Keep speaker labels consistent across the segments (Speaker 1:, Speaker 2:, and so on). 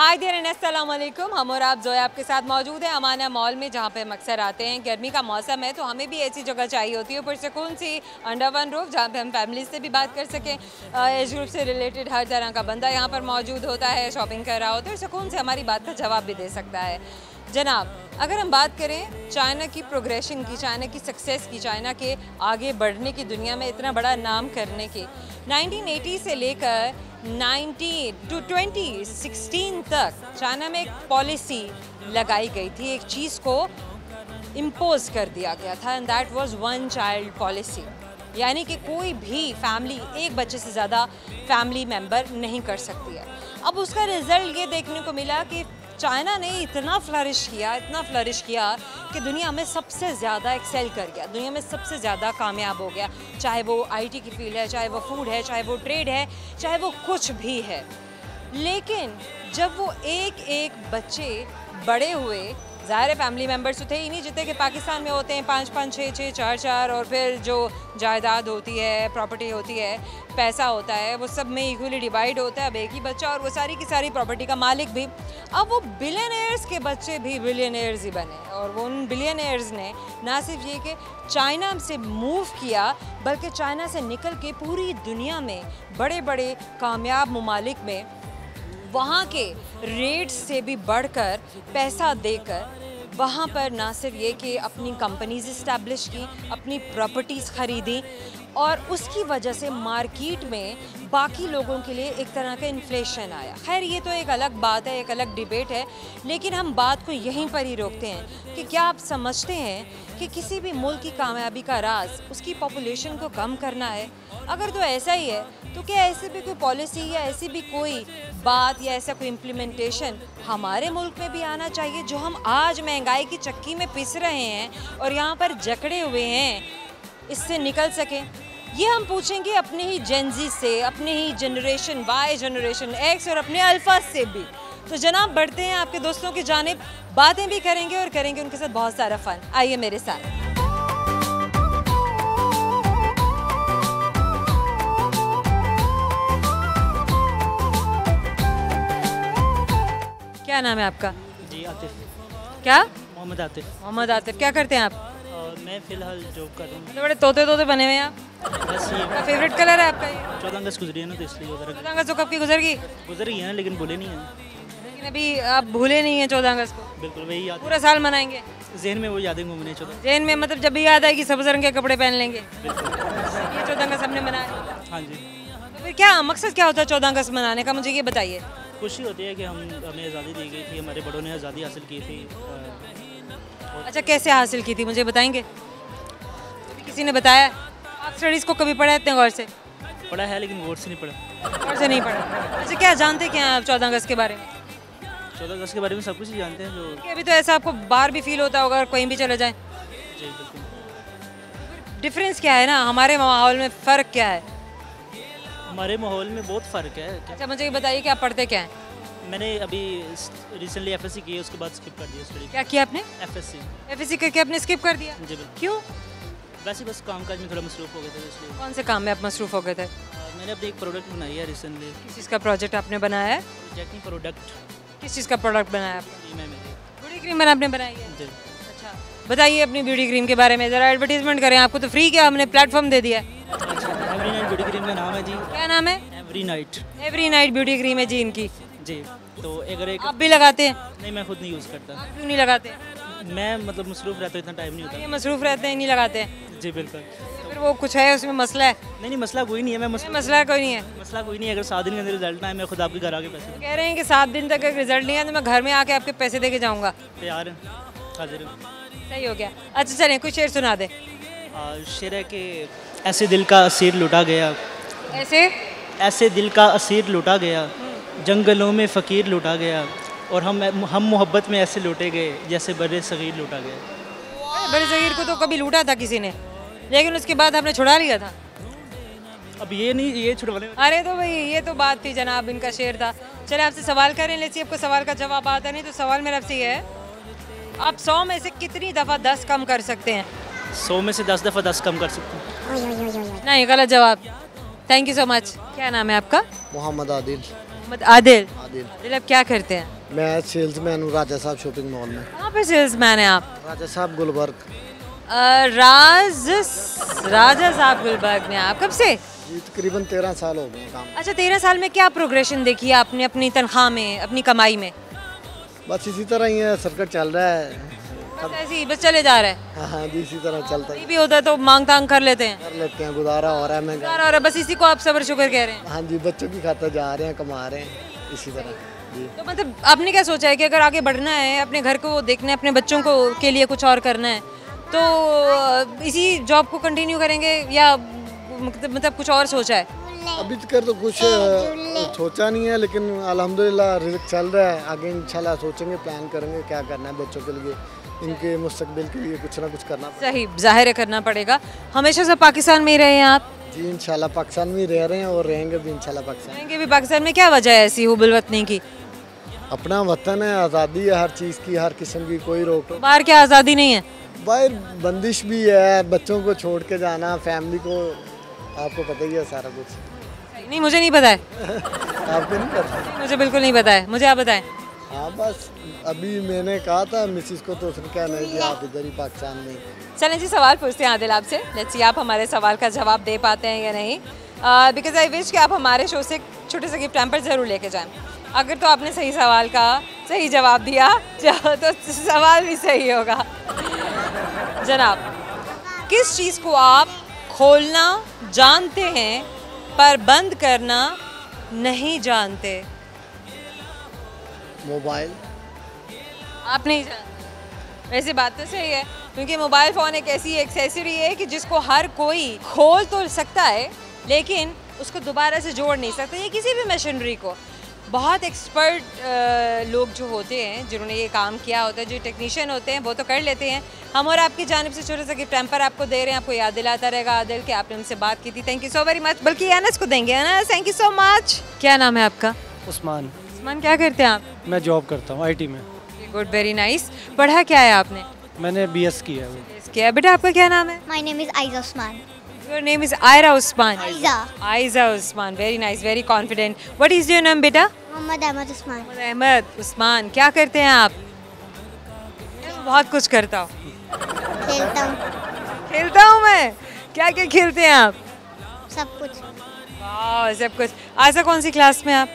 Speaker 1: Hi there and अस्सलाम वालेकुम। हम और आप जो है आपके साथ मौजूद हैं अमाना मॉल में, जहाँ पे हम अक्सर आते हैं। गर्मी का मौसम है तो हमें भी ऐसी जगह चाहिए होती है पुरसकून सी, अंडर वन रूफ, जहाँ पे हम फैमिली से भी बात कर सकें। एज ग्रुप से रिलेटेड हर तरह का बंदा यहाँ पर मौजूद होता है, शॉपिंग कर रहा होता है और सुकून से हमारी बात का जवाब भी दे सकता है। जनाब, अगर हम बात करें चाइना की प्रोग्रेशन की, चाइना की सक्सेस की, चाइना के आगे बढ़ने की, दुनिया में इतना बड़ा नाम करने की, 1980 से लेकर 2016 तक चाइना में एक पॉलिसी लगाई गई थी, एक चीज़ को इम्पोज कर दिया गया था, and that was one child policy. यानी कि कोई भी फैमिली एक बच्चे से ज़्यादा फैमिली मेंबर नहीं कर सकती है। अब उसका रिजल्ट ये देखने को मिला कि चाइना ने इतना फ्लरिश किया कि दुनिया में सबसे ज़्यादा एक्सेल कर गया, दुनिया में सबसे ज़्यादा कामयाब हो गया। चाहे वो आईटी की फील्ड है, चाहे वो फूड है, चाहे वो ट्रेड है, चाहे वो कुछ भी है। लेकिन जब वो एक एक बच्चे बड़े हुए, ज़ाहिर फैमिली मेम्बर्स तो थे ही नहीं जितने कि पाकिस्तान में होते हैं, 5-5, 6-6, 4-4, और फिर जो जायदाद होती है, प्रॉपर्टी होती है, पैसा होता है, वो सब में इक्वली डिवाइड होता है। अब एक ही बच्चा और वो सारी की सारी प्रॉपर्टी का मालिक भी। अब वो बिलियनियर्स के बच्चे भी बिलियनियर्स ही बने, और वो उन बिलियनियर्स ने ना सिर्फ ये कि चाइना से मूव किया, बल्कि चाइना से निकल के पूरी दुनिया में बड़े बड़े कामयाब ममालिक में वहाँ के रेट्स से भी बढ़कर पैसा देकर वहाँ पर ना सिर्फ ये कि अपनी कंपनीज इस्टेब्लिश की, अपनी प्रॉपर्टीज़ ख़रीदी, और उसकी वजह से मार्केट में बाकी लोगों के लिए एक तरह का इन्फ्लेशन आया। खैर, ये तो एक अलग बात है, एक अलग डिबेट है, लेकिन हम बात को यहीं पर ही रोकते हैं कि क्या आप समझते हैं कि किसी भी मुल्क की कामयाबी का राज उसकी पॉपुलेशन को कम करना है? अगर तो ऐसा ही है तो क्या ऐसी भी कोई पॉलिसी या ऐसी भी कोई बात या ऐसा कोई इम्प्लीमेंटेशन हमारे मुल्क में भी आना चाहिए, जो हम आज महंगाई की चक्की में पिस रहे हैं और यहाँ पर जकड़े हुए हैं, इससे निकल सकें? ये हम पूछेंगे अपने ही जेनजी से, अपने ही जनरेशन वाई, जनरेशन एक्स और अपने अल्फा से भी। तो जनाब, बढ़ते हैं आपके दोस्तों की जानिब, बातें भी करेंगे और करेंगे उनके साथ बहुत सारा फन। आइए मेरे साथ। क्या नाम है आपका?
Speaker 2: जी आतिफ।
Speaker 1: क्या?
Speaker 2: मोहम्मद आतिफ।
Speaker 1: मोहम्मद आतिफ। क्या करते हैं आप?
Speaker 2: मैं फ़िलहाल जॉब कर रहा हूँ।
Speaker 1: बड़े तोते तोते बने हुए हैं आप।
Speaker 2: बस ये
Speaker 1: क्या फेवरेट कलर है आपका? ये
Speaker 2: 14 अगस्त गुजरी है ना, तो इसलिए
Speaker 1: 14 अगस्त तो कब की गुजर गई?
Speaker 2: गुजर गई है, लेकिन भूले नहीं हैं।
Speaker 1: लेकिन अभी आप भूले नहीं हैं 14 अगस्त को?
Speaker 2: बिल्कुल वही याद,
Speaker 1: पूरा साल मनाएंगे
Speaker 2: जहन में वो यादें घूमने 14।
Speaker 1: जैन में, मतलब जब भी याद आएगी सब्ज रंग के कपड़े पहन लेंगे। ये 14 अगस्त हमने मनाया।
Speaker 2: हाँ जी।
Speaker 1: तो फिर क्या मकसद क्या होता है 14 अगस्त मनाने का, मुझे ये बताइए।
Speaker 2: खुशी होती है कि हमें आज़ादी दी गई थी, हमारे बड़ों ने आज़ादी हासिल की थी।
Speaker 1: अच्छा, कैसे हासिल की थी मुझे बताएंगे? किसी ने बताया? आप स्टडीज़ को कभी पढ़ा है इतने गौर से?
Speaker 2: पढ़ा है, लेकिन गौर से नहीं पढ़ा।
Speaker 1: गौर से नहीं पढ़ा। अच्छा, क्या जानते क्या आप 14 अगस्त के बारे में?
Speaker 2: 14 अगस्त के बारे में सब कुछ ही जानते हैं जो।
Speaker 1: कि अभी तो ऐसा आपको बाहर भी फील होता होगा और कहीं भी चले जाएं।
Speaker 2: जी बिल्कुल।
Speaker 1: डिफरेंस क्या है ना, हमारे माहौल में फ़र्क क्या है?
Speaker 2: हमारे माहौल में बहुत फ़र्क है।
Speaker 1: अच्छा, मुझे ये बताइए कि आप पढ़ते क्या हैं?
Speaker 2: मैंने अभी रिसेंटली FSC की है, उसके बाद स्किप कर दिया स्टडी।
Speaker 1: क्या किया आपने?
Speaker 2: FSC
Speaker 1: करके आपने स्किप कर दिया?
Speaker 2: जी बिल्कुल।
Speaker 1: क्यों?
Speaker 2: वैसे बस काम काज में थोड़ा मसरूफ़ हो गए थे, इसलिए।
Speaker 1: कौन से काम में आप मसरूफ़ हो गए थे?
Speaker 2: मैंने अपनी एक प्रोडक्ट बनाई है रिसेंटली।
Speaker 1: किस चीज़ का प्रोजेक्ट आपने बनाया है?
Speaker 2: Project product.
Speaker 1: किस चीज़ का प्रोडक्ट बनाया आपने?
Speaker 2: मैं
Speaker 1: ब्यूटी क्रीम आपने बनाई है?
Speaker 2: जी।
Speaker 1: अच्छा, बताइए अपनी ब्यूटी क्रीम के बारे में, ज़रा एडवर्टीजमेंट करें। आपको तो फ्री क्या, हमने प्लेटफॉर्म दे दिया है।
Speaker 2: एवरी नाइट ब्यूटी क्रीम का नाम है जी।
Speaker 1: क्या नाम है?
Speaker 2: Every night.
Speaker 1: Every night beauty cream है जी इनकी।
Speaker 2: जी, तो अगर एक
Speaker 1: आप भी लगाते हैं?
Speaker 2: नहीं, मैं खुद नहीं यूज़ करता।
Speaker 1: आप क्यों नहीं लगाते?
Speaker 2: मैं मतलब मसरूफ़ रहता हूँ, इतना टाइम नहीं
Speaker 1: ये
Speaker 2: होता।
Speaker 1: मसरूफ़ रहते हैं, नहीं लगाते हैं?
Speaker 2: जी बिल्कुल।
Speaker 1: फिर वो कुछ है उसमें मसला है?
Speaker 2: नहीं मसला कोई नहीं है।
Speaker 1: मसला कोई नहीं है।
Speaker 2: मसला कोई नहीं है। अगर 7 दिन के अंदर रिजल्ट ना आए, मैं खुद आपके घर आके पैसे
Speaker 1: कह रहे हैं कि 7 दिन तक रिजल्ट नहीं आया तो मैं घर में आके आपके पैसे दे के जाऊँगा।
Speaker 2: तैयार हैं, हाजिर हैं।
Speaker 1: सही हो गया। अच्छा चलें, कुछ शेर सुना दे।
Speaker 2: शेर है कि ऐसे दिल का असीर लुटा गया, ऐसे दिल का असीर लुटा गया, जंगलों में फ़कीर लुटा गया, और हम मोहब्बत में ऐसे लुटे गए जैसे बड़े सगीर लुटा गए।
Speaker 1: बड़े सगीर को तो कभी लूटा था किसी ने, लेकिन उसके बाद आपने छुड़ा लिया था।
Speaker 2: अब ये नहीं, ये छुड़वाने।
Speaker 1: अरे तो भाई ये तो बात थी जनाब, इनका शेर था। चले आपसे सवाल करें, लेट्स आपको सवाल का जवाब आता नहीं तो सवाल मेरा आपसे ये है, आप 100 में से कितनी दफ़ा 10 कम कर सकते हैं?
Speaker 2: 100 में से 10 दफ़ा 10 कम कर सकते हैं।
Speaker 1: नहीं, गलत जवाब। Thank you so much. क्या नाम है आपका?
Speaker 3: मोहम्मद आदिल।
Speaker 1: मोहम्मद आदिल।
Speaker 3: आदिल।
Speaker 1: आदिल आप क्या करते हैं?
Speaker 3: मैं सेल्समैन हूँ राजा साहब शॉपिंग मॉल में।
Speaker 1: कहाँ पे सेल्समैन हैं आप?
Speaker 3: राजा साहब गुलबर्ग।
Speaker 1: राजा साहब गुलबर्ग में आप कब से?
Speaker 3: जी तकरीबन 13 साल हो गए काम।
Speaker 1: अच्छा 13 साल में क्या प्रोग्रेशन देखी है आपने अपनी तनख्वाह में, अपनी कमाई में?
Speaker 3: बस इसी तरह ही है, सर्कट चल रहा है।
Speaker 1: बस ऐसे ही बस चले जा रहे हैं।
Speaker 3: हाँ जी इसी तरह चलता
Speaker 1: नहीं भी होता है तो मांग तांग कर लेते हैं।
Speaker 3: कर लेते हैं, गुजारा हो रहा है महंगा।
Speaker 1: और बस इसी को आप सब्र शुक्र कह रहे हैं।
Speaker 3: हाँ जी बच्चों की खातर जा रहे हैं, कमा रहे हैं इसी तरह जी।
Speaker 1: तो मतलब आपने क्या सोचा है कि अगर आगे बढ़ना है, अपने घर को देखना है, अपने बच्चों को के लिए कुछ और करना है, तो इसी जॉब को कंटिन्यू करेंगे या मतलब कुछ और सोचा है?
Speaker 3: अभी तक तो कुछ सोचा नहीं है, लेकिन अल्हम्दुलिल्लाह रिज़्क चल रहा है। आगे इंशाल्लाह सोचेंगे, प्लान करेंगे क्या करना है बच्चों के लिए, इनके मुस्तकबिल के लिए कुछ ना कुछ करना पड़ेगा।
Speaker 1: सही, जाहिर है करना पड़ेगा। हमेशा से पाकिस्तान में ही रहे हैं आप?
Speaker 3: जी इंशाल्लाह पाकिस्तान में ही रह रहे हैं और रहेंगे भी इंशाल्लाह पाकिस्तान।
Speaker 1: रहेंगे भी पाकिस्तान में। क्या वजह है ऐसी हुब्बुल वतनी की?
Speaker 3: अपना वतन है, आज़ादी है हर चीज़ की, हर किस्म की कोई रोक टोक।
Speaker 1: बाहर क्या आज़ादी नहीं है?
Speaker 3: बाहर बंदिश भी है, बच्चों को छोड़ के जाना, फैमिली को, आपको पता ही है सारा कुछ।
Speaker 1: नहीं मुझे नहीं पता है।
Speaker 3: आपको नहीं पता?
Speaker 1: मुझे बिल्कुल नहीं पता है, मुझे आप बताएं।
Speaker 3: हाँ बस अभी मैंने कहा था मिसिस को, तो उसने कहा नहीं जी आप इधर ही पाकिस्तान में।
Speaker 1: चलें जी सवाल पूछते हैं आदिल आपसे। लेट्स सी आप हमारे सवाल का जवाब दे पाते हैं या नहीं। बिकॉज आई विश कि आप हमारे शो से छोटे से गिफ्ट हैम्पर ज़रूर लेके जाएं। अगर तो आपने सही सवाल का सही जवाब दिया तो सवाल भी सही होगा। जनाब किस चीज़ को आप खोलना जानते हैं पर बंद करना नहीं जानते?
Speaker 3: मोबाइल।
Speaker 1: आप नहीं जानते? वैसे बात तो सही है, क्योंकि मोबाइल फ़ोन एक ऐसी एक्सेसरी है कि जिसको हर कोई खोल तो सकता है लेकिन उसको दोबारा से जोड़ नहीं सकता। ये किसी भी मशीनरी को बहुत एक्सपर्ट लोग जो होते हैं, जिन्होंने ये काम किया होता है, जो टेक्नीशियन होते हैं, वो तो कर लेते हैं। हम और आपकी जानिब से छोटा सा गिफ्ट हैम्पर आपको दे रहे हैं। आपको याद दिलाता रहेगा आदिल कि आपने हमसे बात की थी। Thank you so very much. बल्कि अनस को देंगे। Anas thank you so much. क्या नाम है आपका?
Speaker 4: उस्मान।
Speaker 1: उस्मान क्या करते हैं आप?
Speaker 4: मैं जॉब करता हूँ आईटी में।
Speaker 1: Good, very nice. पढ़ा क्या है आपने?
Speaker 4: मैंने बीएस किया है।
Speaker 1: क्या बेटा आपका क्या नाम है?
Speaker 5: My name is Aiza Usman.
Speaker 1: Your name is Aira Usman.
Speaker 5: Aiza.
Speaker 1: Aiza Usman, very nice, very confident. What is your name बेटा?
Speaker 5: Muhammad Ahmad Usman.
Speaker 1: Mohammad Ahmad Usman. क्या करते हैं आप? मैं बहुत कुछ करता हूँ।
Speaker 5: खेलता हूँ
Speaker 1: खेलता हूँ मैं। क्या क्या खेलते हैं आप?
Speaker 5: सब कुछ।
Speaker 1: वाह सब कुछ। आयशा कौन सी क्लास में आप?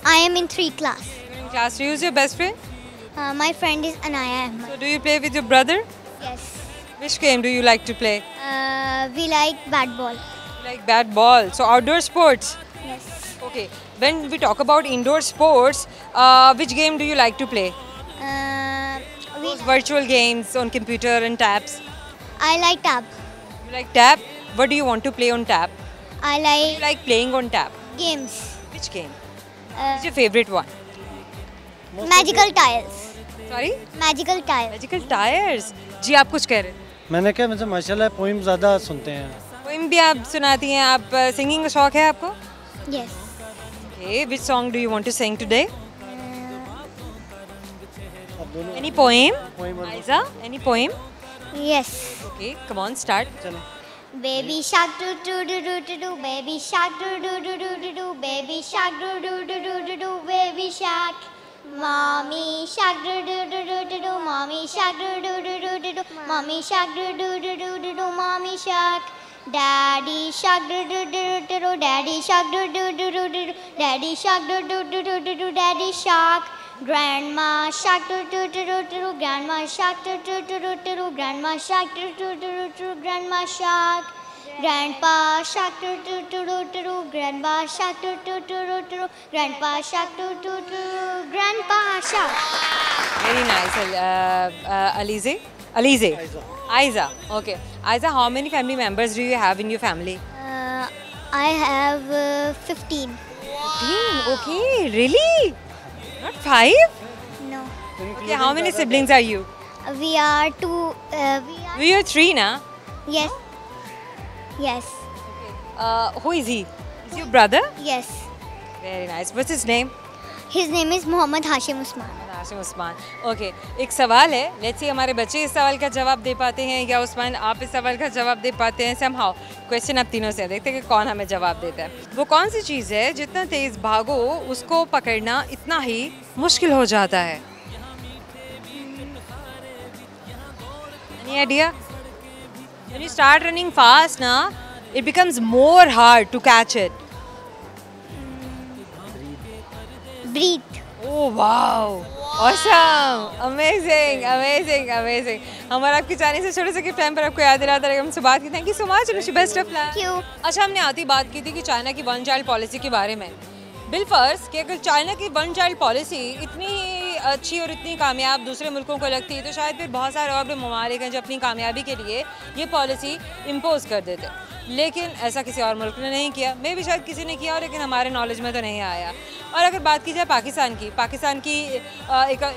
Speaker 5: I am in 3 class.
Speaker 1: Class 3 is your best friend?
Speaker 5: My friend is Anaya Ahmad.
Speaker 1: So do you play with your brother?
Speaker 5: Yes.
Speaker 1: Which game do you like to play?
Speaker 5: We like bat ball.
Speaker 1: You like bat ball. So outdoor sports.
Speaker 5: Yes.
Speaker 1: Okay. When we talk about indoor sports, which game do you like to play?
Speaker 5: We
Speaker 1: Those virtual games on computer and tabs.
Speaker 5: I like tab.
Speaker 1: You like tab? What do you want to play on tab?
Speaker 5: I
Speaker 1: You
Speaker 5: like
Speaker 1: like playing on tab?
Speaker 5: games.
Speaker 1: Which game?
Speaker 5: Uh,
Speaker 1: What's your favorite one?
Speaker 5: magical tiles.
Speaker 1: Sorry?
Speaker 5: Magical tiles.
Speaker 1: Magical tires. जी आप कुछ कह रहे हैं?
Speaker 4: मैंने क्या मुझे माशाल्लाह poem ज़्यादा सुनते हैं।
Speaker 1: पोइम भी आप सुनाती हैं। आप सिंगिंग का शौक है आपको?
Speaker 5: Yes.
Speaker 1: Okay. Which song do you want to sing today? Any poem? Aiza, any poem?
Speaker 5: Yes.
Speaker 1: Okay, come on, start.
Speaker 4: चलो।
Speaker 5: Baby shark do do do do do do, baby shark do do do do do do, baby shark do do do do do do, baby shark. Mommy shark do do do do do do, mommy shark do do do do do do, mommy shark do do do do do do, mommy shark. Daddy shark do do do do do, daddy shark do do do do do, daddy shark do do do do do do, daddy shark. Grandma shark do do do do do, grandma shark do do do do do, grandma shark do do do do do, grandma shark. Grandpa shark do do do do do, grandpa shark do do do do do, grandpa shark do do do, grandpa shark.
Speaker 1: Very nice. Alize? Alize. Aiza. Okay. Aiza, how many family members do you have in your family?
Speaker 5: I have 15.
Speaker 1: 15. Okay, really? Not 5?
Speaker 5: No.
Speaker 1: Okay, how many siblings are you?
Speaker 5: We are two.
Speaker 1: We are 3 now.
Speaker 5: Yes. Yes.
Speaker 1: Who is he? Is your brother?
Speaker 5: Yes.
Speaker 1: Very nice. What's his name?
Speaker 5: His name is Muhammad Hashim Usman.
Speaker 1: Hashim Usman. Okay, एक सवाल है, let's see हमारे बच्चे इस सवाल का जवाब दे पाते हैं या उस्मान आप इस सवाल का जवाब दे पाते हैं। समहाउ क्वेश्चन आप तीनों से देखते हैं कि कौन हमें जवाब देता है। वो कौन सी चीज़ है जितना तेज़ भागो उसको पकड़ना इतना ही मुश्किल हो जाता है? Any idea? When you start running fast ना, it becomes more hard to catch it.
Speaker 5: Breathe.
Speaker 1: Oh wow! Awesome! Amazing! Amazing! Amazing! हमारा आपकी जाने से छोटे से गिफ्ट टाइम पर आपको याद दिलाता रहेगा हमसे बात की। Thank you so much Anushi, best of luck.
Speaker 5: Thank you.
Speaker 1: अच्छा, हमने आती बात की थी कि चाइना की वन चाइल्ड पॉलिसी के बारे में। बिलफर्ज कि अगर चाइना की वन चाइल्ड पॉलिसी इतनी अच्छी और इतनी कामयाब दूसरे मुल्कों को लगती है तो शायद फिर बहुत सारे और भी ममालिक हैं जो अपनी कामयाबी के लिए ये पॉलिसी इम्पोज कर देते, लेकिन ऐसा किसी और मुल्क ने नहीं किया। मे भी शायद किसी ने किया, लेकिन हमारे नॉलेज में तो नहीं आया। और अगर बात की जाए पाकिस्तान की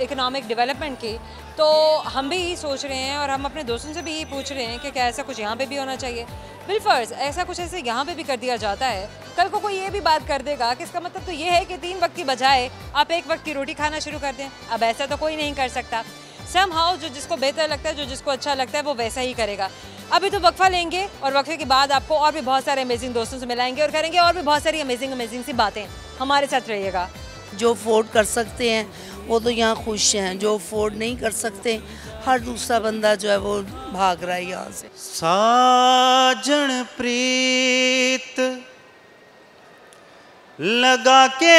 Speaker 1: इकोनॉमिक डेवलपमेंट की, तो हम भी यही सोच रहे हैं और हम अपने दोस्तों से भी यही पूछ रहे हैं कि क्या ऐसा कुछ यहाँ पे भी होना चाहिए। बिलफर्ज ऐसा कुछ ऐसे यहाँ पे भी कर दिया जाता है, कल को कोई ये भी बात कर देगा कि इसका मतलब तो ये है कि 3 वक्त की बजाय आप 1 वक्त की रोटी खाना शुरू कर दें। अब ऐसा तो कोई नहीं कर सकता। समहाउ जो जिसको बेहतर लगता है, जो जिसको अच्छा लगता है, वो वैसा ही करेगा। अभी तो वक्फा लेंगे और वक्फे के बाद आपको और भी बहुत सारे अमेजिंग दोस्तों से मिलाएंगे और करेंगे और भी बहुत सारी अमेजिंग सी बातें। हमारे साथ रहिएगा।
Speaker 6: जो अफोर्ड कर सकते हैं वो तो यहाँ खुश हैं, जो अफोर्ड नहीं कर सकते हर दूसरा बंदा जो है वो भाग रहा है यहाँ से।
Speaker 7: साजन प्रीत लगा के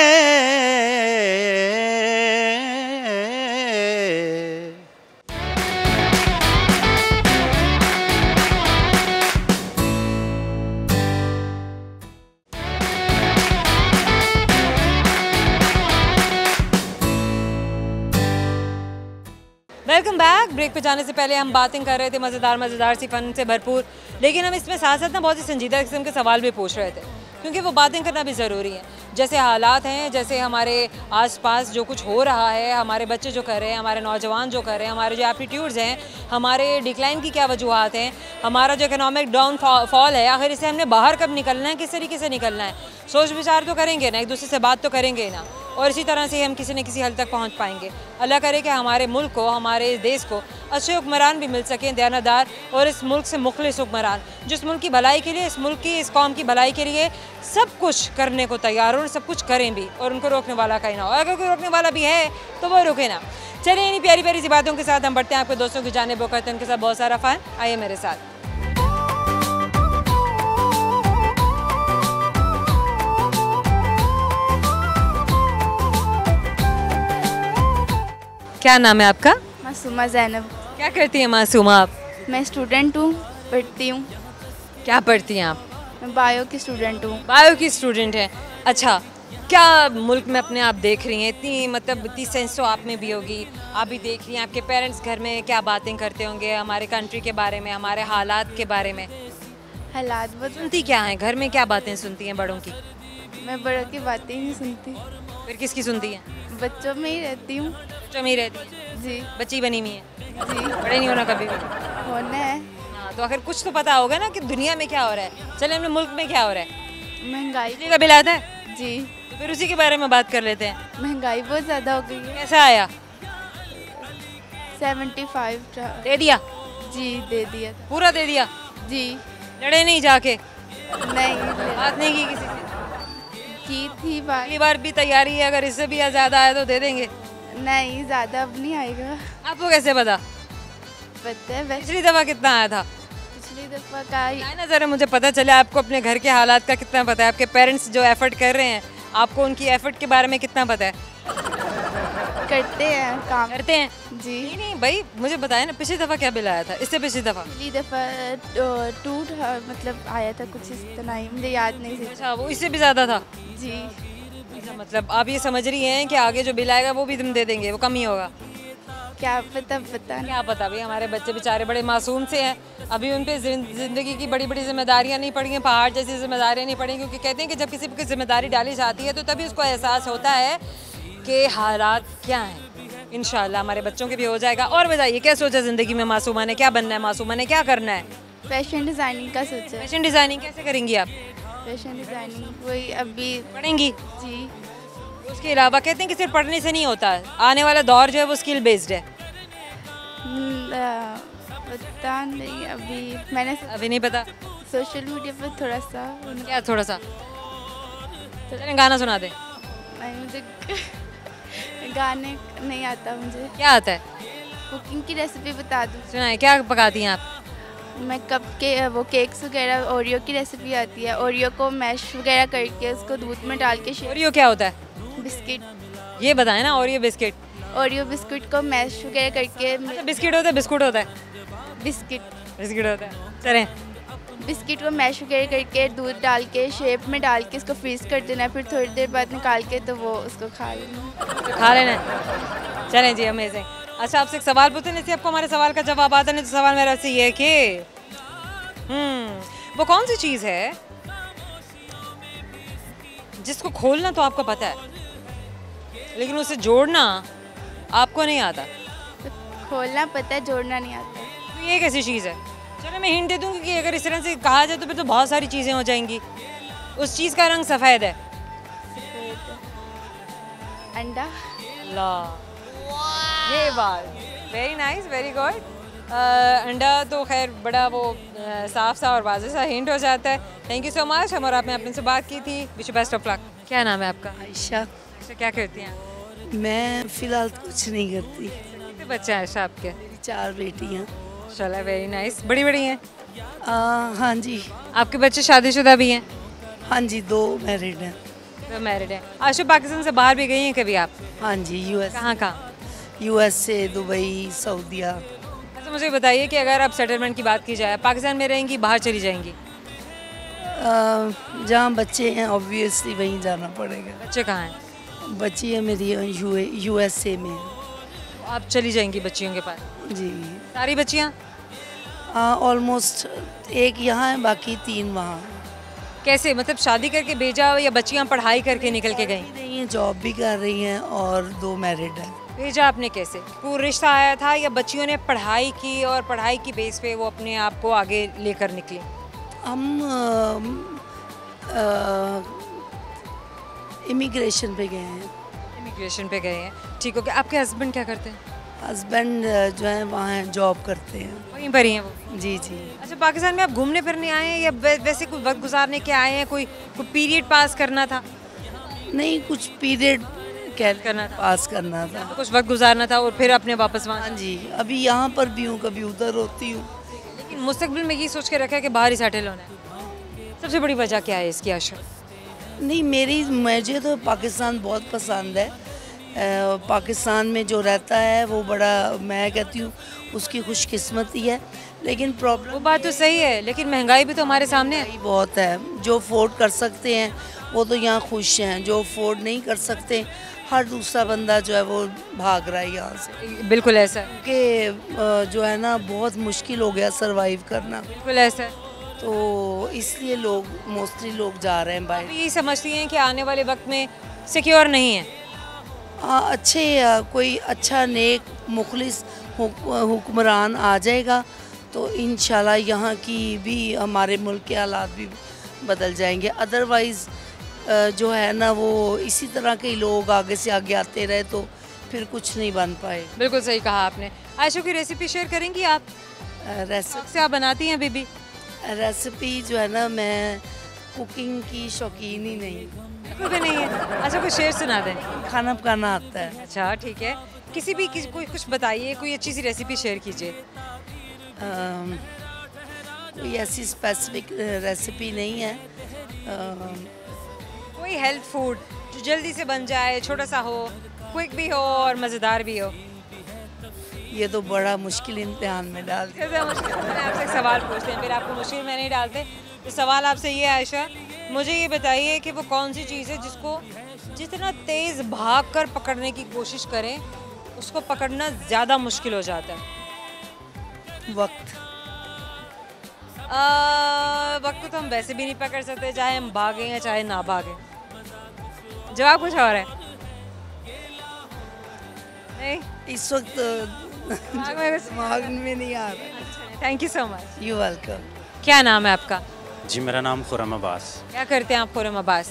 Speaker 1: वेलकम बैक। ब्रेक पे जाने से पहले हम बातें कर रहे थे मज़ेदार सी फन से भरपूर, लेकिन हम इसमें साथ साथ ना बहुत ही संजीदा किस्म के सवाल भी पूछ रहे थे, क्योंकि वो बातें करना भी ज़रूरी है। जैसे हालात हैं, जैसे हमारे आसपास जो कुछ हो रहा है, हमारे बच्चे जो कर रहे हैं, हमारे नौजवान जो कर रहे हैं, हमारे जो एप्टीट्यूड्स हैं, हमारे डिक्लाइन की क्या वजूहत हैं, हमारा जो इकोनॉमिक डाउनफॉल है, आखिर इसे हमने बाहर कब निकलना है, किस तरीके से निकलना है, सोच विचार तो करेंगे ना, एक दूसरे से बात तो करेंगे ना, और इसी तरह से हम किसी न किसी हद तक पहुंच पाएंगे। अल्लाह करे कि हमारे मुल्क को, हमारे देश को अच्छे हुक्मरान भी मिल सकें, दयानतदार, और इस मुल्क से मुखलिस हुक्मरान, जिस मुल्क की भलाई के लिए, इस मुल्क की, इस कौम की भलाई के लिए सब कुछ करने को तैयार हो और सब कुछ करें भी, और उनको रोकने वाला कहीं ना हो। अगर कोई रोकने वाला भी है तो वो रुके ना। चलिए, इन्हीं प्यारी प्यारी सी बातों के साथ हम बढ़ते हैं आपके दोस्तों की जानिब, वो करते हैं उनके साथ बहुत सारा फन। आइए मेरे साथ। क्या नाम है आपका?
Speaker 8: मासूमा ज़ैनब।
Speaker 1: क्या करती हैं मासूमा आप?
Speaker 8: मैं स्टूडेंट हूँ, पढ़ती हूँ।
Speaker 1: क्या पढ़ती हैं आप?
Speaker 8: मैं बायो की स्टूडेंट हूँ।
Speaker 1: बायो की स्टूडेंट है। अच्छा, क्या मुल्क में अपने आप देख रही हैं? इतनी सेंस तो आप में भी होगी, आप भी देख रही हैं, आपके पेरेंट्स घर में क्या बातें करते होंगे हमारे कंट्री के बारे में, हमारे हालात के बारे में?
Speaker 8: हालात बहुत।
Speaker 1: सुनती क्या हैं घर में, क्या बातें सुनती हैं बड़ों की?
Speaker 8: मैं बड़ों की बातें ही नहीं सुनती।
Speaker 1: फिर किसकी सुनती हैं?
Speaker 8: बच्चों में ही रहती हूँ।
Speaker 1: बच्चों में ही रहती हैं?
Speaker 8: जी।
Speaker 1: बच्ची बनी हुई है?
Speaker 8: जी।
Speaker 1: बड़े नहीं होना कभी भी?
Speaker 8: होना है।
Speaker 1: हाँ, तो आखिर कुछ तो पता होगा ना कि दुनिया में क्या हो रहा है। चले, हमने मुल्क में क्या हो रहा है।
Speaker 8: महंगाई
Speaker 1: का बिल आता है?
Speaker 8: जी।
Speaker 1: तो फिर उसी के बारे में बात कर लेते हैं।
Speaker 8: महंगाई बहुत ज़्यादा हो गई है।
Speaker 1: कैसा आया?
Speaker 8: 75
Speaker 1: दे दिया?
Speaker 8: जी दे दिया।
Speaker 1: पूरा दे दिया?
Speaker 8: जी।
Speaker 1: लड़े नहीं जाके?
Speaker 8: नहीं,
Speaker 1: बात नहीं की किसी से?
Speaker 8: की थी बात।
Speaker 1: अगली बार भी तैयारी है, अगर इससे भी ज़्यादा आया तो दे देंगे?
Speaker 8: नहीं, ज़्यादा अब नहीं आएगा।
Speaker 1: आपको कैसे पता?
Speaker 8: पता है
Speaker 1: पिछली दफ़ा कितना आया था?
Speaker 8: पिछली दफ़ा का
Speaker 1: ना, ज़रा मुझे पता चले आपको अपने घर के हालात का कितना पता है, आपके पेरेंट्स जो एफर्ट कर रहे हैं, आपको उनकी एफर्ट के बारे में कितना पता है?
Speaker 8: करते हैं काम।
Speaker 1: करते हैं?
Speaker 8: जी।
Speaker 1: नहीं भाई, मुझे बताया ना, पिछली दफ़ा क्या बिल आया था, इससे पिछली दफ़ा?
Speaker 8: पिछली दफ़ा मतलब आया था कुछ इस तरह ही, मुझे याद नहीं थी।
Speaker 1: अच्छा, वो इससे भी ज़्यादा था?
Speaker 8: जी।
Speaker 1: अच्छा, मतलब आप ये समझ रही हैं कि आगे जो बिल आएगा वो भी तुम दे देंगे, वो कम ही होगा?
Speaker 8: क्या पता
Speaker 1: क्या पता भाई, हमारे बच्चे बेचारे बड़े मासूम से हैं, अभी उन पे ज़िंदगी की बड़ी बड़ी जिम्मेदारियां नहीं पड़ी हैं, पहाड़ जैसी जिम्मेदारियां नहीं पड़ी, क्योंकि कहते हैं कि जब किसी पर जिम्मेदारी डाली जाती है तो तभी उसको एहसास होता है कि हालात क्या हैं। इंशाल्लाह हमारे बच्चों के भी हो जाएगा। और बताइए, क्या सोचा ज़िंदगी में मासूमा ने, क्या बनना है मासूमा ने, क्या करना है?
Speaker 8: फैशन डिज़ाइनिंग का सोचा।
Speaker 1: फैशन डिज़ाइनिंग कैसे करेंगी आप?
Speaker 8: फैशन डिज़ाइनिंग वही अभी
Speaker 1: पढ़ेंगी?
Speaker 8: जी।
Speaker 1: उसके अलावा कहते हैं कि सिर्फ पढ़ने से नहीं होता, आने वाला दौर जो है वो स्किल बेस्ड है।
Speaker 8: पता नहीं,
Speaker 1: अभी नहीं पता।
Speaker 8: सोशल मीडिया पर थोड़ा सा।
Speaker 1: क्या थोड़ा सा? चलें गाना सुना दे।
Speaker 8: नहीं, मुझे गाने नहीं आता। मुझे
Speaker 1: क्या आता है?
Speaker 8: कुकिंग की रेसिपी बता दूँ?
Speaker 1: सुनाए, क्या पकाती हैं आप?
Speaker 8: मैं कप के वो केक्स वगैरह, ओरियो की रेसिपी आती है। ओरियो को मैश वगैरह करके उसको दूध में डाल के
Speaker 1: ओरियो क्या होता है?
Speaker 8: बिस्किट।
Speaker 1: ये बताएं ना, ओरियो बिस्किट।
Speaker 8: ओरियो बिस्किट को मैश वगैरह करके।
Speaker 1: अच्छा, बिस्किट होता है, बिस्कुट होता है?
Speaker 8: बिस्किट
Speaker 1: होता है। चलें,
Speaker 8: बिस्किट को मैश वगैरह करके दूध डाल के शेप में डाल के इसको फ्रीज कर देना है, फिर थोड़ी देर बाद निकाल के तो वो उसको खा लेना।
Speaker 1: चलें जी, अमेजिंग। अच्छा, आपसे एक सवाल पूछते हैं, जैसे आपको हमारे सवाल का जवाब आता नहीं, तो सवाल मेरा से ये है कि वो कौन सी चीज़ है जिसको खोलना तो आपको पता है लेकिन उसे जोड़ना आपको नहीं आता?
Speaker 8: खोलना पता है, जोड़ना नहीं आता।
Speaker 1: तो ये कैसी चीज़ है? चलो मैं हिंट दे दूँगी कि अगर इस तरह से कहा जाए तो फिर तो बहुत सारी चीज़ें हो जाएंगी। उस चीज़ का रंग सफ़ेद है।
Speaker 8: अंडा।
Speaker 1: ला, ये बात, वेरी नाइस, वेरी गुड। अंडा तो खैर बड़ा वो साफ सा और वाज़ेह सा हिंट हो जाता है। Thank you so much. हम और आपने अपने से बात की थी। Wish you best of luck. क्या नाम है आपका?
Speaker 6: आयशा।
Speaker 1: अच्छा, क्या करती हैं आप?
Speaker 6: मैं फ़िलहाल कुछ नहीं करती।
Speaker 1: कितने बच्चे हैं आयशा आपके?
Speaker 6: मेरी 4 बेटियाँ।
Speaker 1: चला, वेरी नाइस। बड़ी बड़ी हैं?
Speaker 6: हाँ जी।
Speaker 1: आपके बच्चे शादीशुदा भी हैं?
Speaker 6: हाँ जी, 2 मैरिड हैं।
Speaker 1: तो मैरिड हैं। आयशा, पाकिस्तान से बाहर भी गई हैं कभी आप?
Speaker 6: हाँ जी, यूएस।
Speaker 1: कहाँ?
Speaker 6: USA, दुबई, सऊदीया।
Speaker 1: अच्छा, मुझे बताइए कि अगर आप सेटलमेंट की बात की जाए, पाकिस्तान में रहेंगी, बाहर चली जाएंगी?
Speaker 6: जहाँ बच्चे हैं ऑब्वियसली वहीं जाना पड़ेगा।
Speaker 1: बच्चे कहाँ हैं?
Speaker 6: बच्ची है मेरी USA में।
Speaker 1: आप चली जाएंगी बच्चियों के पास?
Speaker 6: जी।
Speaker 1: सारी बच्चियाँ?
Speaker 6: ऑलमोस्ट एक यहाँ है, बाकी 3 वहाँ।
Speaker 1: कैसे, मतलब शादी करके भेजा हो या बच्चियाँ पढ़ाई करके निकल के गई?
Speaker 6: नहीं है, जॉब भी कर रही हैं और 2 मैरिड हैं।
Speaker 1: भेजा आपने कैसे? कोई रिश्ता आया था या बच्चियों ने पढ़ाई की और पढ़ाई की बेस पे वो अपने आप को आगे लेकर निकली?
Speaker 6: हम इमिग्रेशन पे गए हैं।
Speaker 1: इमिग्रेशन पे गए हैं, ठीक हो गया। आपके हस्बैंड क्या करते हैं?
Speaker 6: हस्बैंड जो है वहाँ जॉब करते हैं।
Speaker 1: वहीं पर ही हैं वो?
Speaker 6: जी जी।
Speaker 1: अच्छा, पाकिस्तान में आप घूमने फिरने आए हैं या वैसे कोई वक्त गुजारने के आए हैं? कोई पीरियड पास करना था?
Speaker 6: नहीं, कुछ पीरियड
Speaker 1: करना था,
Speaker 6: पास करना था,
Speaker 1: तो कुछ वक्त गुजारना था और फिर अपने वापस वहाँ।
Speaker 6: हाँ जी, अभी यहाँ पर भी हूँ, कभी उधर होती हूँ।
Speaker 1: लेकिन मुस्तकबिल में ये सोच के रखा है कि बाहर ही सेटल होना है। सबसे बड़ी वजह क्या है इसकी आशा?
Speaker 6: नहीं, मुझे तो पाकिस्तान बहुत पसंद है। पाकिस्तान में जो रहता है वो बड़ा, मैं कहती हूँ उसकी खुशकिस्मती है। लेकिन प्रॉब्लम,
Speaker 1: वो बात तो सही है, लेकिन महंगाई भी तो हमारे सामने है।
Speaker 6: बहुत है। जो अफोर्ड कर सकते हैं वो तो यहाँ खुश हैं, जो अफोर्ड नहीं कर सकते हर दूसरा बंदा जो है वो भाग रहा है यहाँ से।
Speaker 1: बिल्कुल ऐसा है,
Speaker 6: क्योंकि जो है ना बहुत मुश्किल हो गया सरवाइव करना।
Speaker 1: बिल्कुल ऐसा है।
Speaker 6: तो इसलिए लोग मोस्टली लोग जा रहे हैं बाहर।
Speaker 1: यही समझती हैं कि आने वाले वक्त में सिक्योर नहीं है।
Speaker 6: अच्छे कोई अच्छा नेक मुखलिस हुक्मरान आ जाएगा तो इंशाल्लाह यहाँ की भी, हमारे मुल्क के हालात भी बदल जाएंगे। अदरवाइज़ जो है ना वो इसी तरह के लोग आगे से आगे आते रहे तो फिर कुछ नहीं बन पाए।
Speaker 1: बिल्कुल सही कहा आपने। आयशा की रेसिपी शेयर करेंगी आप?
Speaker 6: रेसिपी
Speaker 1: से आप बनाती हैं बीबी?
Speaker 6: रेसिपी जो है ना, मैं कुकिंग की शौकीन ही नहीं।
Speaker 1: बिल्कुल भी नहीं है। अच्छा, कुछ शेर सुना दें।
Speaker 6: खाना पकाना आता है।
Speaker 1: अच्छा, ठीक है। कोई कुछ बताइए, कोई अच्छी सी रेसिपी शेयर कीजिए।
Speaker 6: कोई ऐसी स्पेसिफिक रेसिपी नहीं है।
Speaker 1: कोई हेल्थ फूड जो जल्दी से बन जाए, छोटा सा हो, क्विक भी हो और मज़ेदार भी हो।
Speaker 6: ये तो बड़ा मुश्किल इम्तिहान में डाल दिया।
Speaker 1: मैंने आपसे एक सवाल पूछते हैं, फिर आपको मुश्किल में नहीं डालते। तो सवाल आपसे ये है आयशा, मुझे ये बताइए कि वो कौन सी चीज़ है जिसको जितना तेज़ भाग कर पकड़ने की कोशिश करें उसको पकड़ना ज़्यादा मुश्किल हो जाता है?
Speaker 6: वक्त।
Speaker 1: वक्त को तो हम वैसे भी नहीं पकड़ सकते, चाहे हम भागें या चाहे ना भागें। जवाब कुछ और है? नहीं,
Speaker 6: इस वक्त दिमाग में नहीं आ रहा।
Speaker 1: Thank you so much.
Speaker 6: You welcome.
Speaker 1: क्या नाम है आपका?
Speaker 9: जी, मेरा नाम खुर्रम अब्बास।
Speaker 1: क्या करते हैं आप खुर्रम अब्बास?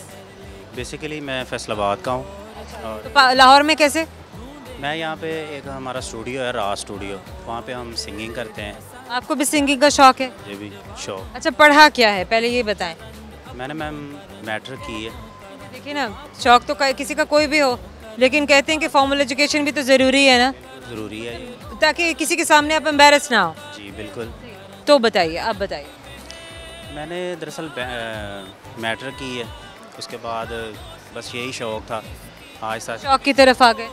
Speaker 9: बेसिकली मैं फैसलाबाद का हूँ।
Speaker 7: और
Speaker 1: लाहौर में कैसे?
Speaker 7: मैं यहाँ पे एक हमारा स्टूडियो है, राज स्टूडियो, वहाँ पे हम सिंगिंग करते हैं।
Speaker 1: आपको भी सिंगिंग का शौक है?
Speaker 7: ये भी शौक।
Speaker 1: अच्छा, पढ़ा क्या है पहले ये बताएं।
Speaker 7: मैंने मैम मैट्रिक की है।
Speaker 1: देखिए ना, शौक तो किसी का कोई भी हो, लेकिन कहते हैं कि फॉर्मल एजुकेशन भी तो ज़रूरी है ना,
Speaker 7: ज़रूरी है ये।
Speaker 1: ताकि किसी के सामने आप एम्बेरस ना हो।
Speaker 7: जी बिल्कुल।
Speaker 1: तो बताइए, आप बताइए।
Speaker 7: मैंने दरअसल मैट्रिक की है, उसके बाद बस यही शौक था। आहिस्ता
Speaker 1: शौक की तरफ आ गए?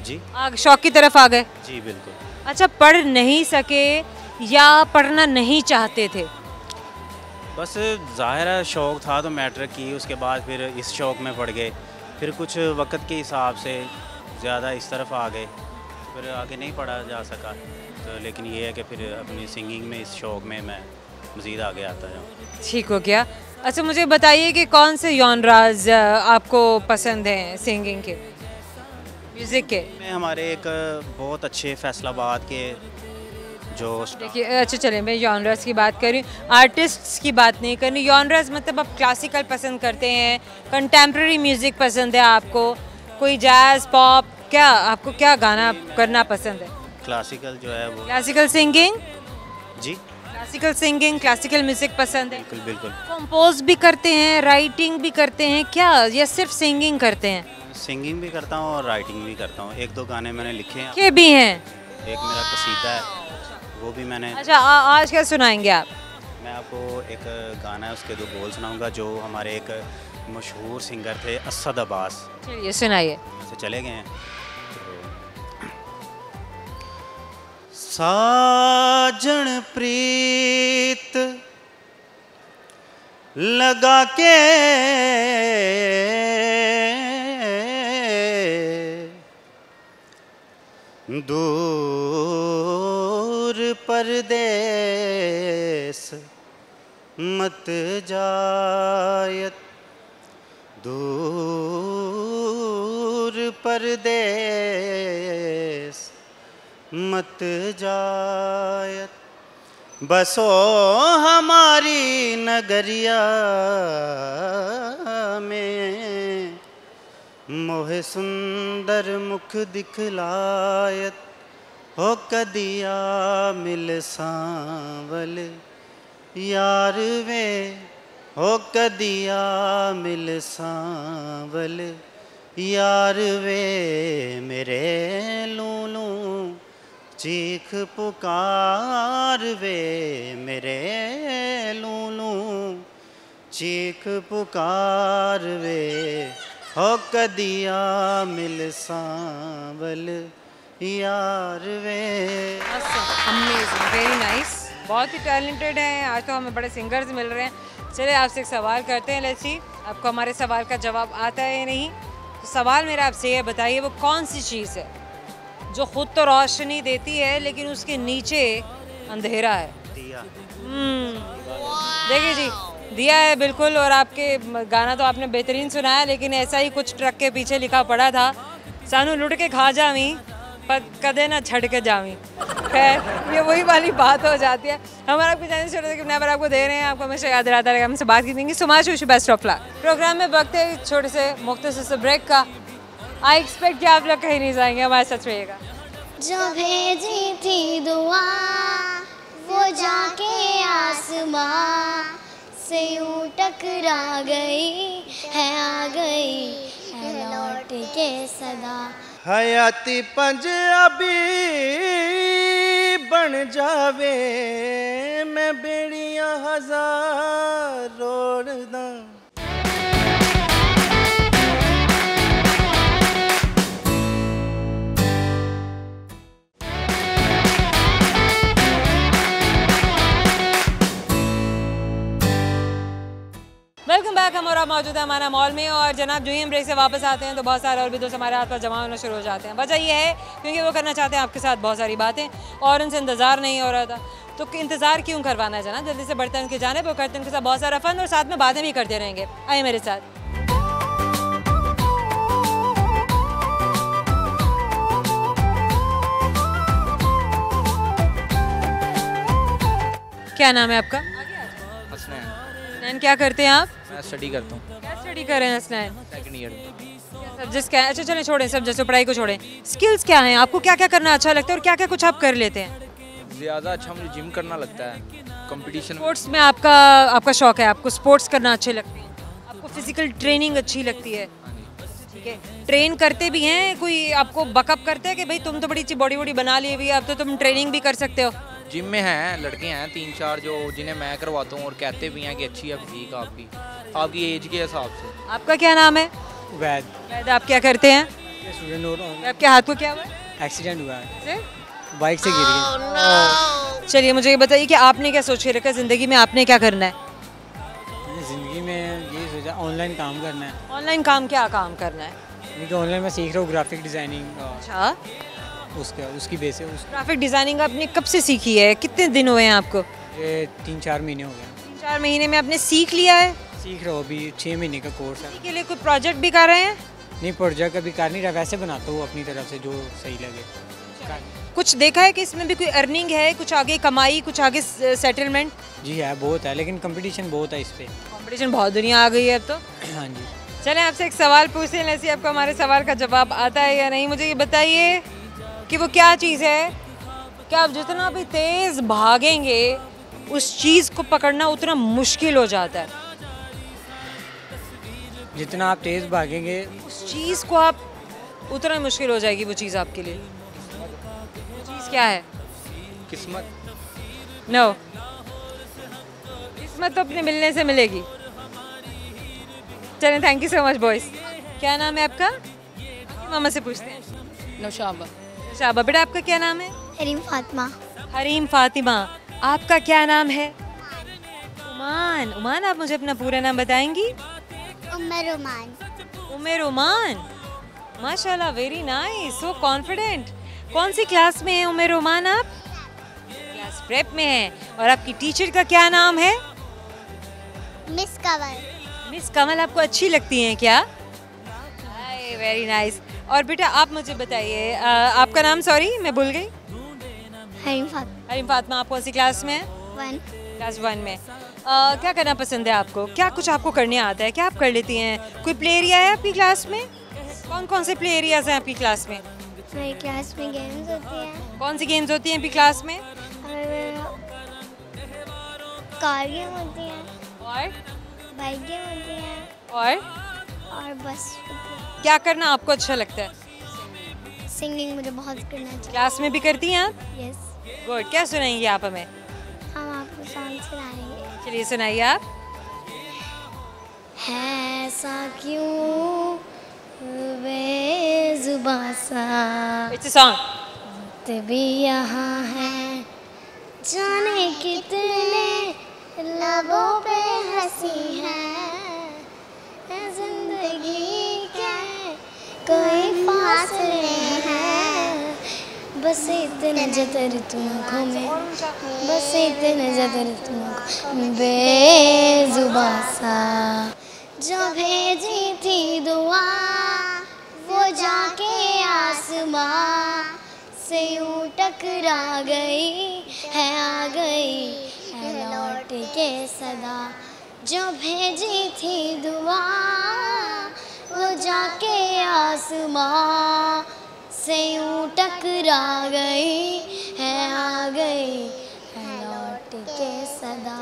Speaker 7: जी
Speaker 1: शौक की तरफ आ गए।
Speaker 7: जी बिल्कुल।
Speaker 1: अच्छा, पढ़ नहीं सके या पढ़ना नहीं चाहते थे?
Speaker 7: बस ज़ाहिर है शौक था तो मैट्रिक की, उसके बाद फिर इस शौक में पड़ गए, फिर कुछ वक्त के हिसाब से ज़्यादा इस तरफ आ गए, फिर आगे नहीं पढ़ा जा सका। तो लेकिन ये है कि फिर अपनी सिंगिंग में, इस शौक में मैं मज़ीद आगे आता जाऊँ।
Speaker 1: ठीक हो गया। अच्छा, मुझे बताइए कि कौन से जॉनराज आपको पसंद हैं सिंगिंग के, म्यूज़िक के?
Speaker 7: में हमारे एक बहुत अच्छे फैसलाबाद के जो
Speaker 1: देखिए, अच्छा चलें, मैं जॉनराज की बात कर रही हूँ, आर्टिस्ट्स की बात नहीं करनी। जॉनराज मतलब आप क्लासिकल पसंद करते हैं, कंटेम्प्रेरी म्यूज़िक पसंद है आपको, कोई जैज़ पॉप, क्या आपको क्या गाना करना पसंद है?
Speaker 7: क्लासिकल जो है वो।
Speaker 1: Classical singing?
Speaker 7: जी
Speaker 1: क्लासिकल सिंगिंग, क्लासिकल म्यूज़िक पसंद है?
Speaker 7: बिल्कुल बिल्कुल।
Speaker 1: कंपोज भी करते हैं, राइटिंग भी करते हैं क्या, या सिर्फ सिंगिंग करते हैं?
Speaker 7: सिंगिंग भी करता हूँ और राइटिंग भी करता हूँ। एक दो गाने मैंने लिखे हैं।
Speaker 1: के भी हैं?
Speaker 7: एक मेरा कसीदा है, वो भी मैंने।
Speaker 1: अच्छा, आज क्या सुनाएंगे आप?
Speaker 7: मैं आपको एक गाना है, उसके दो बोल सुनाऊंगा, जो हमारे एक मशहूर सिंगर थे असद अब्बास।
Speaker 1: चलिए सुनाइए।
Speaker 7: से चले गए हैं। साजन प्रीत लगा के दूर परदेस मत जायत, दूर परदेस मत जायत, बसो हमारी नगरिया में, मोहे सुंदर मुख दिखलायत, हो कदिया मिल सांवल यार वे, हो कदिया मिल सांवल यार वे, मेरे लूलू चीख पुकार वे, मेरे लूलू चीख पुकार वे, हो कदिया मिल सांवल यार वे।
Speaker 1: अमेजिंग, वेरी नाइस, बहुत ही टैलेंटेड हैं। आज तो हमें बड़े सिंगर्स मिल रहे हैं। चलिए आपसे एक सवाल करते हैं, लेट्स सी आपको हमारे सवाल का जवाब आता है या नहीं। तो सवाल मेरा आपसे ये बताइए, वो कौन सी चीज़ है जो खुद तो रोशनी देती है लेकिन उसके नीचे अंधेरा है?
Speaker 7: दिया।
Speaker 1: देखिए जी, दिया है बिल्कुल। और आपके गाना तो आपने बेहतरीन सुनाया, लेकिन ऐसा ही कुछ ट्रक के पीछे लिखा पड़ा था, सानू लुट के खा जावी पर कदे ना छड़ के जावी। खैर, ये वही वाली बात हो जाती है। हमारा आपको जानने छोटे कि नंबर आपको दे रहे हैं, आपको हमेशा याद रहता रहेगा, हमसे बात करेंगे। So much, wish you best of luck. Program में वक्त है छोटे से मुख्तसर से ब्रेक का। आई एक्सपेक्ट कि आप लोग कहीं नहीं जाएंगे, हमारे साथ रहिएगा।
Speaker 5: जो भेजी थी दुआ वो जाके आसमां से यूं टकरा गई है, आ गई है लौट के सदा।
Speaker 9: हयाती पंजाबी बन जावे, मैं बेड़ियां हजार रोड़दा।
Speaker 1: Welcome back. हम और आप मौजूद है हमारा मॉल में, और जनाब जो ही हम ब्रेक से वापस आते हैं तो बहुत सारे और भी दोस्त हमारे हाथ पर जमा होना शुरू हो जाते हैं। वजह यह है क्योंकि वो करना चाहते हैं आपके साथ बहुत सारी बातें और उनसे इंतज़ार नहीं हो रहा था। तो इंतज़ार क्यों करवाना है जनाब, जल्दी से बढ़ते हैं उनकी जानिब और करते हैं उनके साथ बहुत सारा फन और साथ में बातें भी करते रहेंगे। आइए मेरे साथ। क्या नाम है आपका?
Speaker 10: हसनैन।
Speaker 1: क्या करते हैं आप?
Speaker 10: मैं स्टडी करता हूँ।
Speaker 1: क्या स्टडी कर रहे हैं हसनैन?
Speaker 10: Second year.
Speaker 1: सब्जेक्ट्स क्या है? अच्छा चलें छोड़ें सब, जैसे पढ़ाई को छोड़ें, स्किल्स क्या हैं आपको, क्या क्या करना अच्छा लगता है और क्या क्या कुछ आप कर लेते हैं?
Speaker 10: ज़्यादा अच्छा मुझे जिम करना लगता है, कंपटीशन।
Speaker 1: स्पोर्ट्स में आपका शौक है, आपको स्पोर्ट्स करना अच्छे लगते हैं, आपको फिजिकल ट्रेनिंग अच्छी लगती है, ठीक है। ट्रेन करते भी हैं, कोई आपको बकअप करता है कि भाई तुम तो बड़ी अच्छी बॉडी वॉडी बना ली हुई है, अब तो तुम ट्रेनिंग भी कर सकते हो?
Speaker 10: जिम में हैं लड़के हैं 3-4 जो जिन्हें मैं करवाता हूँ और कहते भी हैं कि अच्छी है फिजीक आपकी एज के हिसाब से।
Speaker 1: आपका क्या नाम है?
Speaker 4: वैद।
Speaker 1: वैद, आप क्या करते हैं?
Speaker 4: स्टूडेंट हो रहा हूँ।
Speaker 1: आपके हाथ को क्या हुआ है?
Speaker 4: एक्सीडेंट हुआ है,
Speaker 1: से?
Speaker 4: बाइक से गिर गई।
Speaker 1: चलिए मुझे ये बताइए कि आपने क्या सोच के रखा है ज़िंदगी में, आपने क्या करना है?
Speaker 4: ज़िंदगी में ये सोचा ऑनलाइन काम करना है।
Speaker 1: ऑनलाइन काम, क्या काम करना है?
Speaker 4: क्योंकि ऑनलाइन मैं सीख रहा हूँ ग्राफिक डिज़ाइनिंग।
Speaker 1: अच्छा,
Speaker 4: उसकी बेस है।
Speaker 1: ग्राफिक डिज़ाइनिंग आपने कब से सीखी है, कितने दिन हुए हैं आपको?
Speaker 4: ये 3-4 महीने हो गए।
Speaker 1: 3-4 महीने में आपने सीख लिया है?
Speaker 4: सीख रहा हूँ, अभी 6 महीने का कोर्स है।
Speaker 1: इसी के लिए कोई प्रोजेक्ट भी कर रहे हैं?
Speaker 4: नहीं, प्रोजेक्ट अभी कर नहीं रहा, वैसे बनाता हूँ अपनी तरफ से जो सही लगे।
Speaker 1: कुछ देखा है कि इसमें भी कोई अर्निंग है, कुछ आगे कमाई, कुछ आगे सेटलमेंट?
Speaker 4: जी है, बहुत है, लेकिन कंपटीशन बहुत है इस पर।
Speaker 1: कंपटीशन बहुत दुनिया आ गई है अब तो।
Speaker 4: हाँ जी।
Speaker 1: चलें आपसे एक सवाल पूछते हैं, ऐसे आपको हमारे सवाल का जवाब आता है या नहीं। मुझे ये बताइए कि वो क्या चीज़ है कि आप जितना भी तेज़ भागेंगे उस चीज़ को पकड़ना उतना मुश्किल हो जाता है?
Speaker 4: जितना आप तेज़ भागेंगे
Speaker 1: उस चीज़ को आप उतना मुश्किल हो जाएगी वो चीज़ आपके लिए। वो चीज़ क्या है?
Speaker 10: किस्मत।
Speaker 1: नो, किस्मत तो अपने मिलने से मिलेगी। चलें, thank you so much boys. क्या नाम है आपका? मामा से पूछते हैं।
Speaker 11: नौशाबा।
Speaker 1: नौशाबा, बेटा आपका क्या नाम है?
Speaker 5: हरीम फातिमा।
Speaker 1: हरीम फातिमा, आपका क्या नाम है? उमान। उमान, आप मुझे अपना पूरा नाम बताएंगी?
Speaker 5: उमर उमान।
Speaker 1: उमर उमान, माशाल्लाह, वेरी नाइस, सो कॉन्फिडेंट। कौन सी क्लास में है उमर उमान आप? क्लास प्रेप में है। और आपकी टीचर का क्या नाम है?
Speaker 5: मिस कंवल।
Speaker 1: मिस कंवल आपको अच्छी लगती हैं क्या? Very nice. और बेटा आप मुझे बताइए, आपका नाम, सॉरी मैं भूल गई।
Speaker 5: हरीम फातिमा।
Speaker 1: हरीम फातिमा, आप कौन सी क्लास में हैं?
Speaker 5: 1।
Speaker 1: क्लास 1 में। क्या करना पसंद है आपको, क्या कुछ आपको करने आता है, क्या आप कर लेती हैं? कोई प्ले एरिया है आपकी क्लास में? कौन कौन से प्ले एरियाज हैं आपकी क्लास में?
Speaker 5: मेरी क्लास में गेम्स होती हैं।
Speaker 1: कौन सी गेम्स होती हैं आपकी क्लास में?
Speaker 5: कार गेम होती हैं
Speaker 1: और
Speaker 5: बाइक गेम होती हैं
Speaker 1: और
Speaker 5: बस।
Speaker 1: क्या करना आपको अच्छा लगता है?
Speaker 5: सिंगिंग मुझे बहुत करना चाहिए।
Speaker 1: क्लास में भी करती हैं आप?
Speaker 5: यस।
Speaker 1: गुड। क्या सुनाएंगी आप हमें?
Speaker 5: हम आपको सॉन्ग सुनाएंगे।
Speaker 1: चलिए सुनाइए आप।
Speaker 5: है ऐसा क्यों बेजुबां सा,
Speaker 1: इट्स अ सॉन्ग।
Speaker 5: तभी यहाँ है जाने कितने लबों पे हंसी है जिंदगी के कोई फासले हैं, बस इतने जतर तुमको में, बस इतने जतर तुमको बेजुबां सा, जो भेजी थी दुआ वो जाके आसमां से यूं टकरा गई है, आ गई है लौट के सदा, जो भेजी थी दुआ वो जाके आसमां से यूं टकरा गई है, आ गई है लौट के सदा।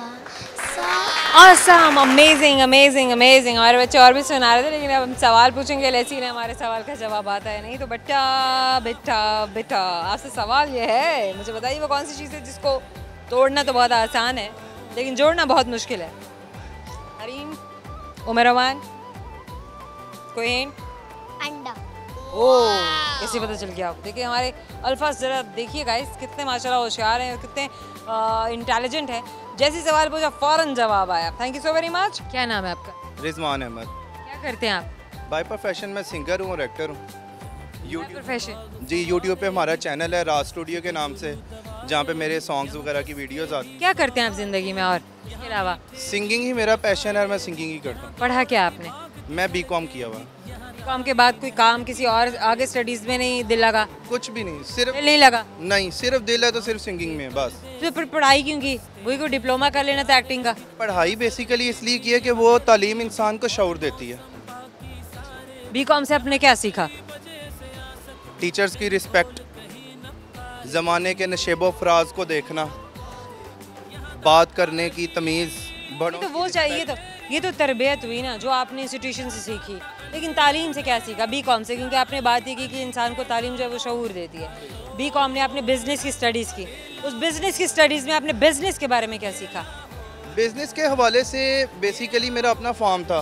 Speaker 1: Awesome, amazing, amazing, amazing। हमारे बच्चे और भी सुना रहे थे, लेकिन अब हम सवाल पूछेंगे, लेकिन हमारे सवाल का जवाब आता है नहीं। तो बेटा बेटा बेटा आपसे सवाल ये है, मुझे बताइए वो कौन सी चीज़ है जिसको तोड़ना तो बहुत आसान है लेकिन जोड़ना बहुत मुश्किल है? हरीम, उमर अमान, कोई हिंट?
Speaker 5: अंडा।
Speaker 1: ओह, कैसे पता चल गया आपको? देखिए हमारे अल्फाज ज़रा देखिए गाइस, कितने माशाल्लाह होशियार हैं, कितने इंटेलिजेंट हैं। जैसे सवाल पूछा फ़ौरन जवाब आया। Thank you so very much. क्या नाम है आपका?
Speaker 12: रिजवान अहमद।
Speaker 1: क्या करते हैं आप?
Speaker 12: बाय प्रोफेशन मैं सिंगर हूँ और एक्टर हूँ।
Speaker 1: प्रोफेशन?
Speaker 12: जी, यूट्यूब पे हमारा चैनल है राज स्टूडियो के नाम से, जहाँ पे मेरे सॉन्ग्स वगैरह की वीडियोस आती हैं।
Speaker 1: क्या करते हैं आप ज़िंदगी में और इसके अलावा?
Speaker 12: सिंगिंग ही मेरा पैशन है और मैं सिंगिंग ही करता हूँ।
Speaker 1: पढ़ा क्या आपने?
Speaker 12: मैं बीकॉम किया हुआ।
Speaker 1: बीकॉम के बाद कोई काम किसी और आगे स्टडीज़ में नहीं दिल लगा?
Speaker 12: कुछ भी नहीं, सिर्फ
Speaker 1: दिल नहीं लगा?
Speaker 12: नहीं, सिर्फ दिल है तो सिर्फ सिंगिंग में बस।
Speaker 1: तो फिर पढ़ाई क्यों की? वही कोई डिप्लोमा कर लेना था एक्टिंग का।
Speaker 12: पढ़ाई बेसिकली इसलिए की है कि वो तालीम इंसान को शऊर देती है।
Speaker 1: बीकॉम से आपने क्या सीखा?
Speaker 12: टीचर्स की रिस्पेक्ट, ज़माने के नशेबो फराज को देखना, बात करने की तमीज़, बड़ों
Speaker 1: तो वो चाहिए। तो ये तो तरबियत हुई ना जो आपने इंस्टीट्यूशन से सीखी। लेकिन तालीम से क्या सीखा? बीकॉम से, क्योंकि आपने बात ही की कि इंसान को तालीम जो है वो शऊर देती है। बीकॉम ने आपने बिजनेस की स्टडीज़ की, उस बिजनेस की स्टडीज़ में आपने बिजनेस के बारे में क्या सीखा?
Speaker 12: बिजनेस के हवाले से बेसिकली मेरा अपना फार्म था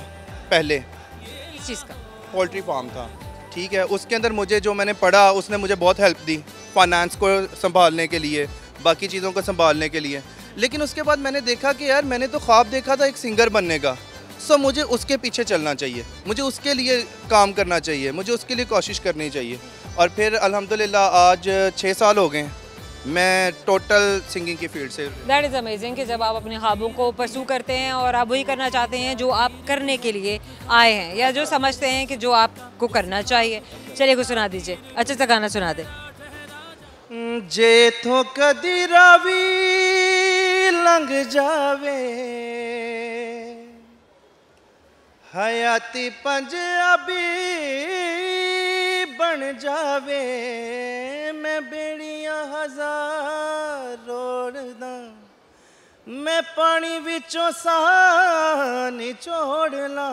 Speaker 12: पहले।
Speaker 1: किस चीज़ का?
Speaker 12: पोल्ट्री फार्म था, ठीक है। उसके अंदर मुझे जो मैंने पढ़ा उसने मुझे बहुत हेल्प दी फाइनेंस को संभालने के लिए, बाकी चीज़ों को संभालने के लिए। लेकिन उसके बाद मैंने देखा कि यार मैंने तो ख्वाब देखा था एक सिंगर बनने का, सो मुझे उसके पीछे चलना चाहिए, मुझे उसके लिए काम करना चाहिए, मुझे उसके लिए कोशिश करनी चाहिए। और फिर अल्हम्दुलिल्लाह आज 6 साल हो गए मैं टोटल सिंगिंग की फील्ड से।
Speaker 1: दैट इज़ अमेजिंग कि जब आप अपने ख्वाबों को परसू करते हैं और आप वही करना चाहते हैं जो आप करने के लिए आए हैं या जो समझते हैं कि जो आपको करना चाहिए। चलिए कुछ सुना दीजिए, अच्छे से गाना सुना दे।
Speaker 9: जे थो कदी रावी लंघ जावे, हयाती पंजाबी बन जावे, मैं बेड़ियां हजार रोड़दा, मैं पानी विचों साह निचोड़ ला,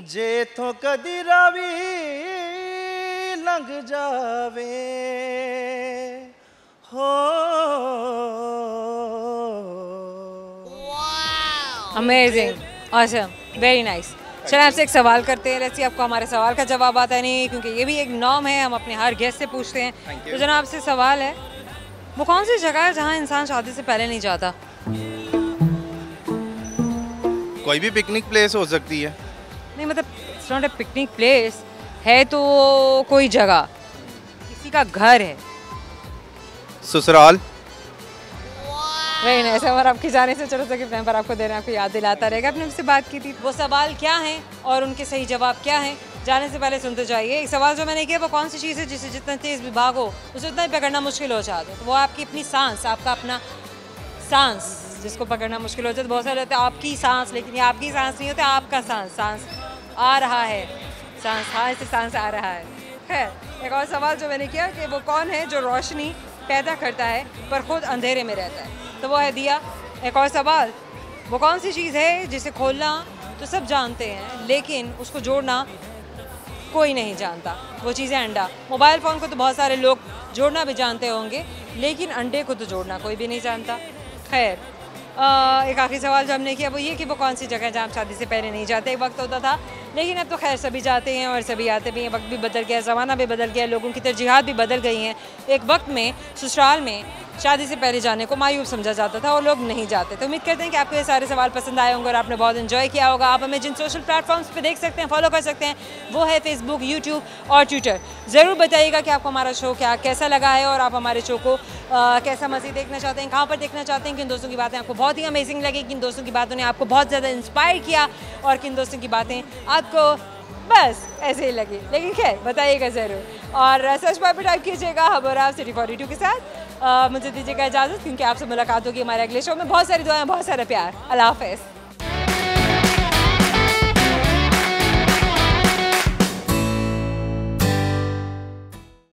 Speaker 9: जे थो कदी रावी लंघ जावे हो।
Speaker 1: Amazing, awesome, very nice. चलिए आपसे एक सवाल करते हैं। लेट्स सी आपको हमारे सवाल का जवाब आता है नहीं, क्योंकि ये भी एक नॉर्म है, हम अपने हर गेस्ट से पूछते हैं। तो जनाब आपसे सवाल है, वो कौन सी जगह है जहाँ इंसान शादी से पहले नहीं जाता?
Speaker 12: कोई भी पिकनिक प्लेस हो सकती है।
Speaker 1: नहीं मतलब it's not a picnic place है, तो कोई जगह, किसी का घर है।
Speaker 12: ससुराल।
Speaker 1: Very nice. और आपके जाने से चलो सके पर आपको देना, आपको याद दिलाता रहेगा। आपने मुझसे बात की थी, वो सवाल क्या हैं और उनके सही जवाब क्या हैं, जाने से पहले सुनते जाइए। एक सवाल जो मैंने किया, वो कौन सी चीज़ है जिसे जितना तेज़ भी भागो उसे उतना ही पकड़ना मुश्किल हो जाता है? तो वो आपकी अपनी सांस, आपका अपना सांस, जिसको पकड़ना मुश्किल हो जाता है। बहुत सारे होते हैं आपकी सांस, लेकिन ये आपकी सांस नहीं होता, आपका सांस। सांस आ रहा है, सांस, हाँ से सांस आ रहा है। खैर, एक और सवाल जो मैंने किया कि वो कौन है जो रोशनी पैदा करता है पर खुद अंधेरे में रहता है? तो वो है दिया। एक और सवाल, वो कौन सी चीज़ है जिसे खोलना तो सब जानते हैं लेकिन उसको जोड़ना कोई नहीं जानता? वो चीज़ है अंडा। मोबाइल फ़ोन को तो बहुत सारे लोग जोड़ना भी जानते होंगे, लेकिन अंडे को तो जोड़ना कोई भी नहीं जानता। खैर, एक आखिरी सवाल जो हमने किया वो ये कि वो कौन सी जगह जहाँ आप शादी से पहले नहीं जाते? एक वक्त होता था, लेकिन अब तो खैर सभी जाते हैं और सभी आते भी हैं। वक्त भी बदल गया, ज़माना भी बदल गया, लोगों की तरजीहात भी बदल गई हैं। एक वक्त में ससुराल में शादी से पहले जाने को मायूब समझा जाता था और लोग नहीं जाते। तो उम्मीद करते हैं कि आपको ये सारे सवाल पसंद आए होंगे और आपने बहुत एंजॉय किया होगा। आप हमें जिन सोशल प्लेटफॉर्म्स पे देख सकते हैं, फॉलो कर सकते हैं, वो है फेसबुक, यूट्यूब और ट्विटर। ज़रूर बताइएगा कि आपको हमारा शो कैसा लगा है और आप हमारे शो को कैसा मज़ीद देखना चाहते हैं, कहाँ पर देखना चाहते हैं, किन दोस्तों की बातें आपको बहुत ही अमेजिंग लगी, किन दोस्तों की बातों ने आपको बहुत ज़्यादा इंस्पायर किया और किन दोस्तों की बातें आपको बस ऐसे ही लगी। लेकिन खैर बताइएगा ज़रूर और सर्च बार पर टाइप कीजिएगा हबरा सिटी 42 के साथ। मुझे दीजिएगा इजाज़त, क्योंकि आपसे मुलाकात होगी हमारे अगले शो में। बहुत सारी दुआएं, बहुत सारा प्यार। अल्लाह हाफ़िज़।